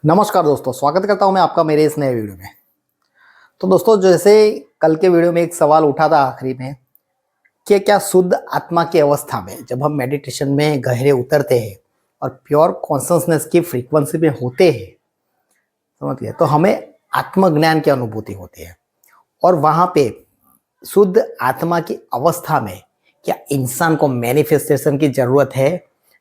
नमस्कार दोस्तों, स्वागत करता हूं मैं आपका मेरे इस नए वीडियो में। तो दोस्तों, जैसे कल के वीडियो में एक सवाल उठा था आखिरी में कि क्या शुद्ध आत्मा की अवस्था में जब हम मेडिटेशन में गहरे उतरते हैं और प्योर कॉन्शसनेस की फ्रीक्वेंसी में होते हैं, समझ गए, तो हमें आत्मज्ञान की अनुभूति होती है। और वहाँ पे शुद्ध आत्मा की अवस्था में क्या इंसान को मैनिफेस्टेशन की ज़रूरत है?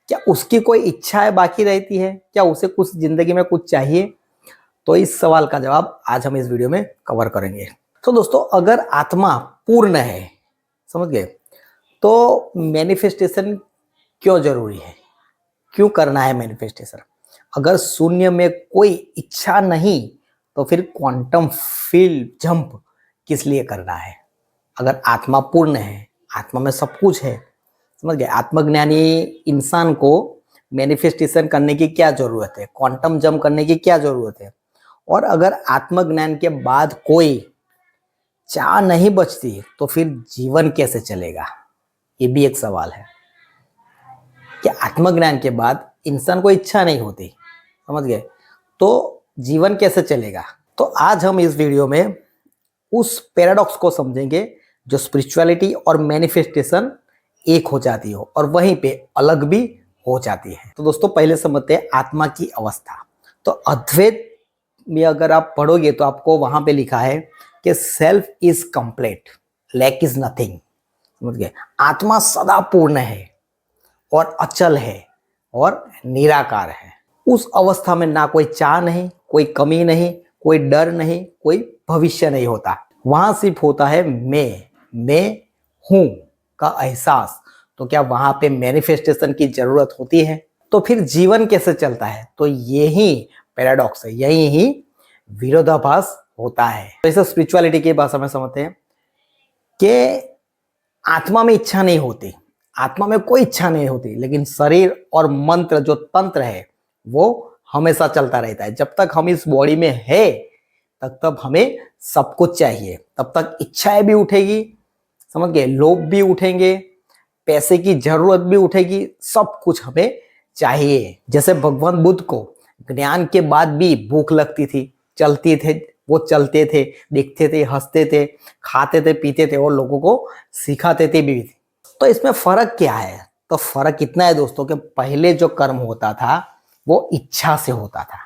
क्या उसकी कोई इच्छाएं बाकी रहती है? क्या उसे कुछ ज़िंदगी में कुछ चाहिए? तो इस सवाल का जवाब आज हम इस वीडियो में कवर करेंगे। तो दोस्तों, अगर आत्मा पूर्ण है, समझ गए, तो मैनिफेस्टेशन क्यों जरूरी है? क्यों करना है मैनिफेस्टेशन? अगर शून्य में कोई इच्छा नहीं तो फिर क्वांटम फील्ड जंप किस लिए करना है? अगर आत्मा पूर्ण है, आत्मा में सब कुछ है, समझ गए, आत्मज्ञानी इंसान को मैनिफेस्टेशन करने की क्या जरूरत है? क्वांटम जंप करने की क्या जरूरत है? और अगर आत्मज्ञान के बाद कोई चाह नहीं बचती तो फिर जीवन कैसे चलेगा? ये भी एक सवाल है कि आत्मज्ञान के बाद इंसान को इच्छा नहीं होती, समझ गए, तो जीवन कैसे चलेगा? तो आज हम इस वीडियो में उस पैराडॉक्स को समझेंगे जो स्पिरिचुअलिटी और मैनिफेस्टेशन एक हो जाती हो और वहीं पे अलग भी हो जाती है। तो दोस्तों, पहले समझते हैं आत्मा की अवस्था। तो अद्वैत में अगर आप पढ़ोगे तो आपको वहां पे लिखा है कि self is complete, lack is nothing, समझ गए। आत्मा सदा पूर्ण है और अचल है और निराकार है। उस अवस्था में ना कोई चाह नहीं, कोई कमी नहीं, कोई डर नहीं, कोई भविष्य नहीं होता। वहां सिर्फ होता है मैं हूं का एहसास। तो क्या वहां पे मैनिफेस्टेशन की जरूरत होती है? तो फिर जीवन कैसे चलता है? तो यही पैराडॉक्स है, यही ही विरोधाभास होता है। तो इसे स्पिरिचुअलिटी की भाषा में समझते हैं कि आत्मा में इच्छा नहीं होती, आत्मा में कोई इच्छा नहीं होती, लेकिन शरीर और मंत्र जो तंत्र है वो हमेशा चलता रहता है। जब तक हम इस बॉडी में है तब तक हमें सब कुछ चाहिए, तब तक इच्छाएं भी उठेगी, समझ गए, लोभ भी उठेंगे, पैसे की जरूरत भी उठेगी, सब कुछ हमें चाहिए। जैसे भगवान बुद्ध को ज्ञान के बाद भी भूख लगती थी, चलते थे, वो चलते थे, दिखते थे, हंसते थे, खाते थे, पीते थे और लोगों को सिखाते थे भी। तो इसमें फर्क क्या है? तो फर्क इतना है दोस्तों कि पहले जो कर्म होता था वो इच्छा से होता था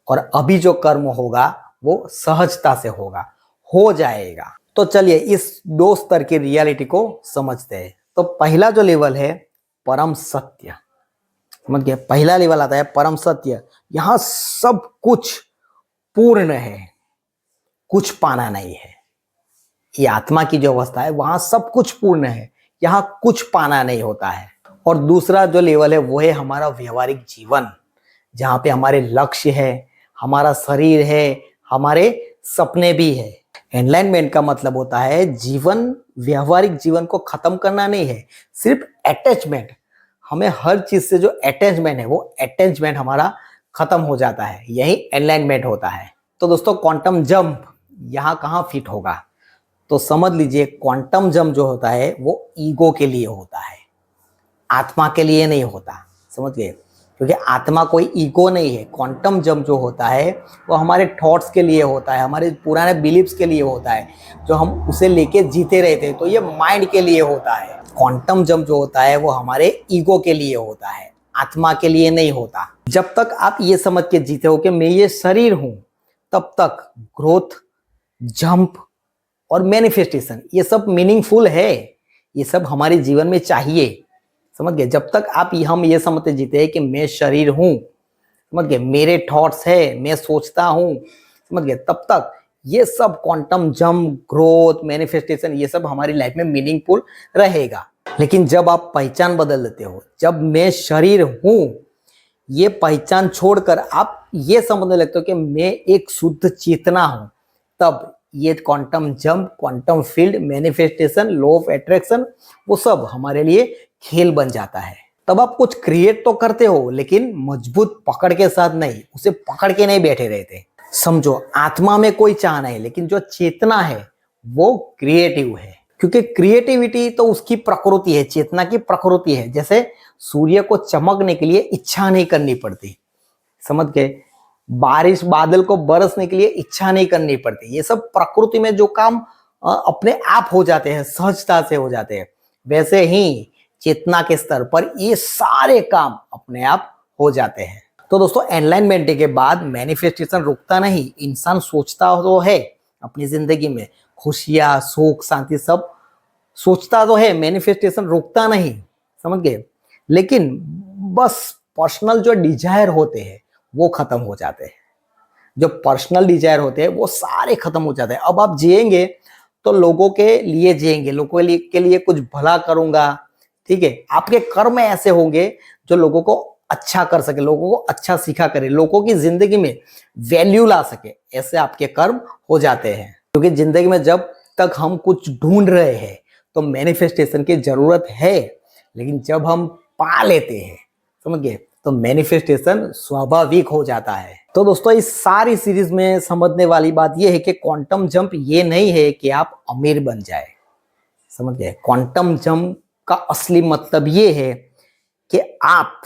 और अभी जो कर्म होगा वो सहजता से होगा, हो जाएगा। तो चलिए इस दो स्तर की रियलिटी को समझते हैं। तो पहला जो लेवल है परम सत्य, समझ गए, पहला लेवल आता है परम सत्य। यहां सब कुछ पूर्ण है, कुछ पाना नहीं है। ये आत्मा की जो अवस्था है वहां सब कुछ पूर्ण है, यहां कुछ पाना नहीं होता है। और दूसरा जो लेवल है वो है हमारा व्यवहारिक जीवन, जहां पे हमारे लक्ष्य है, हमारा शरीर है, हमारे सपने भी है। एनलाइनमेंट का मतलब होता है जीवन, व्यवहारिक जीवन को खत्म करना नहीं है, सिर्फ अटैचमेंट। हमें हर चीज से जो अटैचमेंट है वो अटैचमेंट हमारा खत्म हो जाता है, यही एनलाइनमेंट होता है। तो दोस्तों, क्वांटम जंप यहाँ कहाँ फिट होगा? तो समझ लीजिए, क्वांटम जंप जो होता है वो ईगो के लिए होता है, आत्मा के लिए नहीं होता, समझ गए, क्योंकि आत्मा कोई ईगो नहीं है। क्वांटम जंप जो होता है वो हमारे थॉट्स के लिए होता है, हमारे पुराने बिलीव्स के लिए होता है, जो हम उसे लेके जीते रहते हैं, तो ये माइंड के लिए होता है। क्वांटम जंप जो होता है वो हमारे ईगो के लिए होता है, आत्मा के लिए नहीं होता। जब तक आप ये समझ के जीते हो कि मैं ये शरीर हूं, तब तक ग्रोथ, जंप और मैनिफेस्टेशन ये सब मीनिंगफुल है, ये सब हमारे जीवन में चाहिए, समझ गए। जब तक आप हम ये समझते जीते हैं कि मैं शरीर हूं, समझ गए, मेरे थॉट्स है, मैं सोचता हूं, समझ गए, तब तक ये सब क्वांटम जंप, ग्रोथ, मैनिफेस्टेशन ये सब हमारी लाइफ में मीनिंगफुल रहेगा। लेकिन जब आप पहचान बदल देते हो, जब मैं शरीर हूं ये पहचान छोड़कर आप ये समझने लगते हो कि मैं एक शुद्ध चेतना हूं, तब ये quantum jump, quantum field, manifestation, law of attraction वो सब हमारे लिए खेल बन जाता है। तब आप कुछ क्रिएट तो करते हो लेकिन मजबूत पकड़ के साथ नहीं, उसे पकड़ के नहीं बैठे रहते। समझो, आत्मा में कोई चाह नहीं, लेकिन जो चेतना है वो क्रिएटिव है, क्योंकि क्रिएटिविटी तो उसकी प्रकृति है, चेतना की प्रकृति है। जैसे सूर्य को चमकने के लिए इच्छा नहीं करनी पड़ती, समझ गए, बारिश बादल को बरसने के लिए इच्छा नहीं करनी पड़ती। ये सब प्रकृति में जो काम अपने आप हो जाते हैं, सहजता से हो जाते हैं। वैसे ही चेतना के स्तर पर ये सारे काम अपने आप हो जाते हैं। तो दोस्तों, एनलाइनमेंट के बाद मैनिफेस्टेशन रुकता नहीं। इंसान सोचता तो है अपनी जिंदगी में खुशियां, सुख, शांति सब सोचता तो है, मैनिफेस्टेशन रुकता नहीं, समझ गए। लेकिन बस पर्सनल जो डिजायर होते हैं वो खत्म हो जाते हैं। जो पर्सनल डिजायर होते हैं वो सारे खत्म हो जाते हैं। अब आप जिएंगे तो लोगों के लिए जिएंगे, लोगों के लिए कुछ भला करूंगा, ठीक है। आपके कर्म ऐसे होंगे जो लोगों को अच्छा कर सके, लोगों को अच्छा सिखा करे, लोगों की जिंदगी में वैल्यू ला सके, ऐसे आपके कर्म हो जाते हैं। क्योंकि जिंदगी में जब तक हम कुछ ढूंढ रहे हैं तो मैनिफेस्टेशन की जरूरत है, लेकिन जब हम पा लेते हैं, समझ गए, तो मैनिफेस्टेशन स्वाभाविक हो जाता है। तो दोस्तों, इस सारी सीरीज में समझने वाली बात यह है कि क्वांटम जंप ये नहीं है कि आप अमीर बन जाए, समझ गए। क्वांटम जंप का असली मतलब ये है कि आप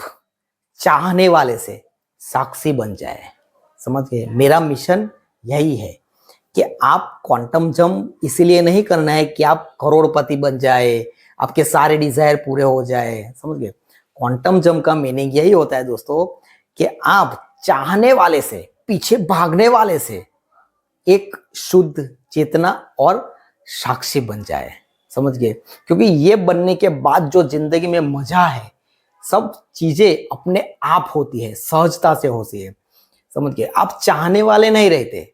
चाहने वाले से साक्षी बन जाए, समझ गए। मेरा मिशन यही है कि आप क्वांटम जंप इसीलिए नहीं करना है कि आप करोड़पति बन जाए, आपके सारे डिजायर पूरे हो जाए, समझ गए। क्वांटम जंप का मीनिंग यही होता है दोस्तों कि आप चाहने वाले से, पीछे भागने वाले से एक शुद्ध चेतना और साक्षी बन जाए, समझ गए। क्योंकि ये बनने के बाद जो जिंदगी में मजा है, सब चीजें अपने आप होती है, सहजता से होती है, समझ गए। आप चाहने वाले नहीं रहते,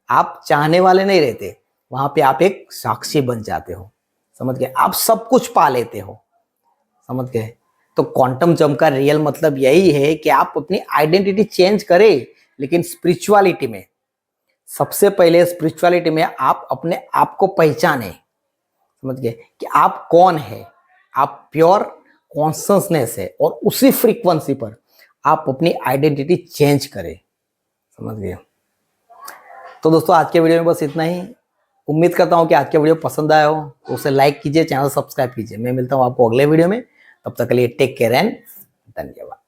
आप चाहने वाले नहीं रहते, वहां पे आप एक साक्षी बन जाते हो, समझ गए। आप सब कुछ पा लेते हो, समझ गए। तो क्वांटम जंप का रियल मतलब यही है कि आप अपनी आइडेंटिटी चेंज करें, लेकिन स्पिरिचुअलिटी में, सबसे पहले स्पिरिचुअलिटी में आप अपने आप को पहचाने, समझ गए, कि आप कौन है। आप प्योर कॉन्शियसनेस है और उसी फ्रीक्वेंसी पर आप अपनी आइडेंटिटी चेंज करें, समझ गए। तो दोस्तों, आज के वीडियो में बस इतना ही। उम्मीद करता हूं कि आज के वीडियो पसंद आया हो, तो उसे लाइक कीजिए, चैनल सब्सक्राइब कीजिए। मैं मिलता हूं आपको अगले वीडियो में, तब तक के लिए टेक केयर एंड धन्यवाद।